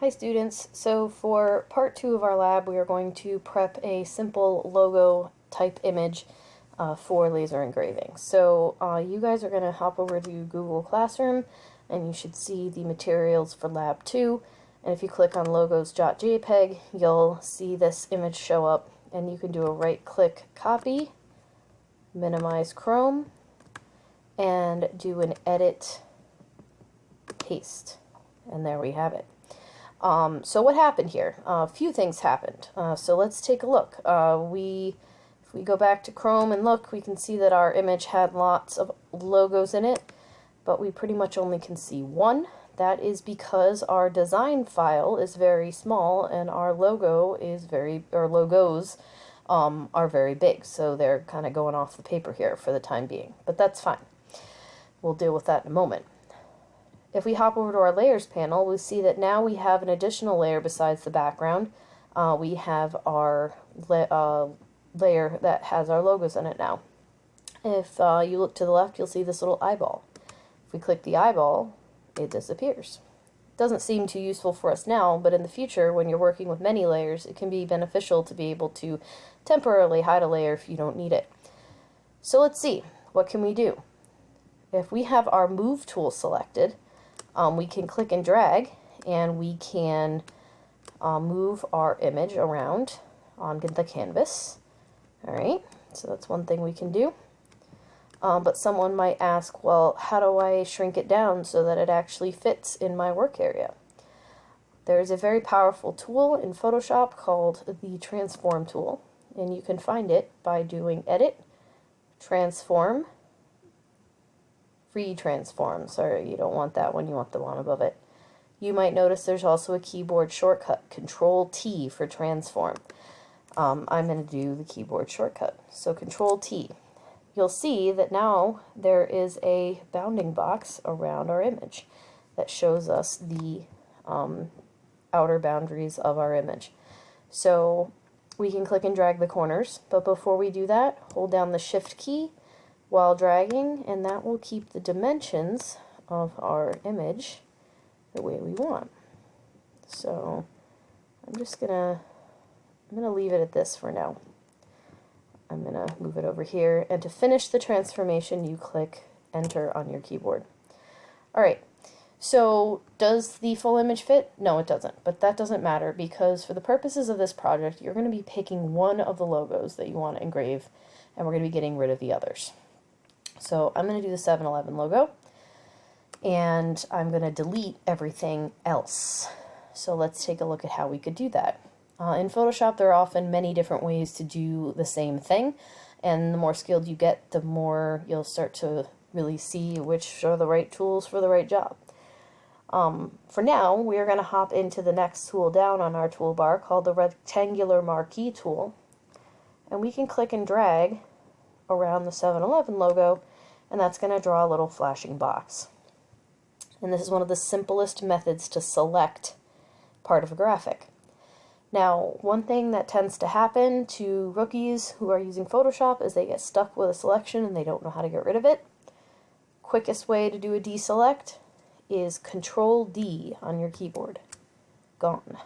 Hi students, so for part 2 of our lab we are going to prep a simple logo type image for laser engraving. So you guys are going to hop over to Google Classroom and you should see the materials for lab 2, and if you click on logos.jpg you'll see this image show up, and you can do a right click copy, minimize Chrome, and do an edit paste, and there we have it. So what happened here? A few things happened. So let's take a look. If we go back to Chrome and look, we can see that our image had lots of logos in it, but we pretty much only can see one. That is because our design file is very small and our logos are very big, so they're kind of going off the paper here for the time being. But that's fine. We'll deal with that in a moment. If we hop over to our layers panel, we see that now we have an additional layer besides the background. We have our layer that has our logos in it now. If you look to the left, you'll see this little eyeball. If we click the eyeball, it disappears. It doesn't seem too useful for us now, but in the future, when you're working with many layers, it can be beneficial to be able to temporarily hide a layer if you don't need it. So let's see, what can we do? If we have our Move tool selected, we can click and drag, and we can move our image around on the canvas. Alright, so that's one thing we can do. But someone might ask, well, how do I shrink it down so that it actually fits in my work area? There's a very powerful tool in Photoshop called the Transform tool, and you can find it by doing Edit, Transform, Free Transform. Sorry, you don't want that one, you want the one above it. You might notice there's also a keyboard shortcut, Control T for Transform. I'm going to do the keyboard shortcut, so Control T. You'll see that now there is a bounding box around our image that shows us the outer boundaries of our image. So we can click and drag the corners, but before we do that, hold down the Shift key while dragging, and that will keep the dimensions of our image the way we want. So I'm gonna leave it at this for now. I'm gonna move it over here, and to finish the transformation you click Enter on your keyboard. Alright, so does the full image fit? No, it doesn't, but that doesn't matter, because for the purposes of this project you're going to be picking one of the logos that you want to engrave, and we're going to be getting rid of the others. So I'm going to do the 7-Eleven logo, and I'm going to delete everything else. So let's take a look at how we could do that. In Photoshop there are often many different ways to do the same thing, and the more skilled you get, the more you'll start to really see which are the right tools for the right job. For now, we are going to hop into the next tool down on our toolbar called the Rectangular Marquee tool, and we can click and drag around the 7-Eleven logo, and that's going to draw a little flashing box. And this is one of the simplest methods to select part of a graphic. Now, one thing that tends to happen to rookies who are using Photoshop is they get stuck with a selection and they don't know how to get rid of it. Quickest way to do a deselect is Control D on your keyboard. Gone.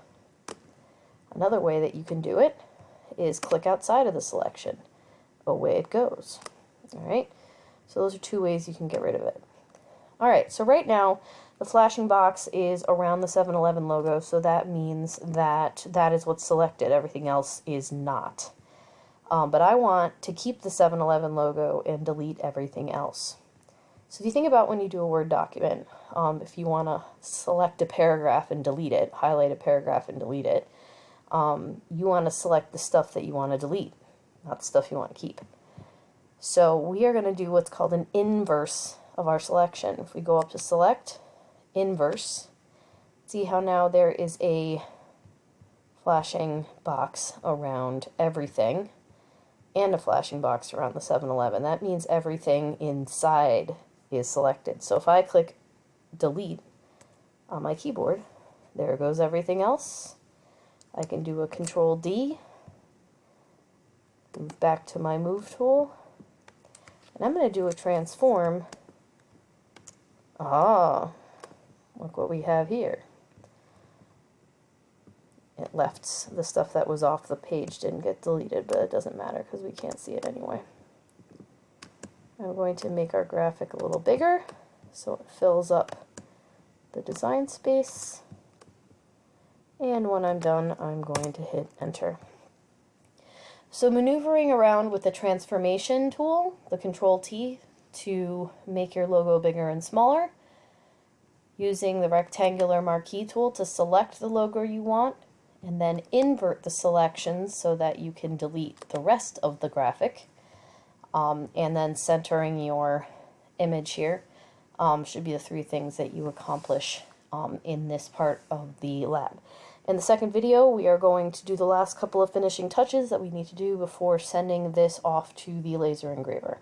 Another way that you can do it is click outside of the selection. Away it goes. Alright, so those are two ways you can get rid of it. Alright, so right now the flashing box is around the 7-Eleven logo, so that means that that is what's selected. Everything else is not. But I want to keep the 7-Eleven logo and delete everything else. So if you think about when you do a Word document, if you want to select a paragraph and delete it, highlight a paragraph and delete it, you want to select the stuff that you want to delete, not the stuff you want to keep. So we are going to do what's called an inverse of our selection. If we go up to Select, Inverse, see how now there is a flashing box around everything and a flashing box around the 7-Eleven. That means everything inside is selected. So if I click Delete on my keyboard, there goes everything else. I can do a Control D, move back to my Move tool, and I'm going to do a Transform. Ah, look what we have here. it left, the stuff that was off the page didn't get deleted, but it doesn't matter because we can't see it anyway. I'm going to make our graphic a little bigger so it fills up the design space. And when I'm done, I'm going to hit enter. So maneuvering around with the transformation tool, the Control T, to make your logo bigger and smaller, using the rectangular marquee tool to select the logo you want, and then invert the selections so that you can delete the rest of the graphic, and then centering your image here, should be the three things that you accomplish in this part of the lab. In the second video, we are going to do the last couple of finishing touches that we need to do before sending this off to the laser engraver.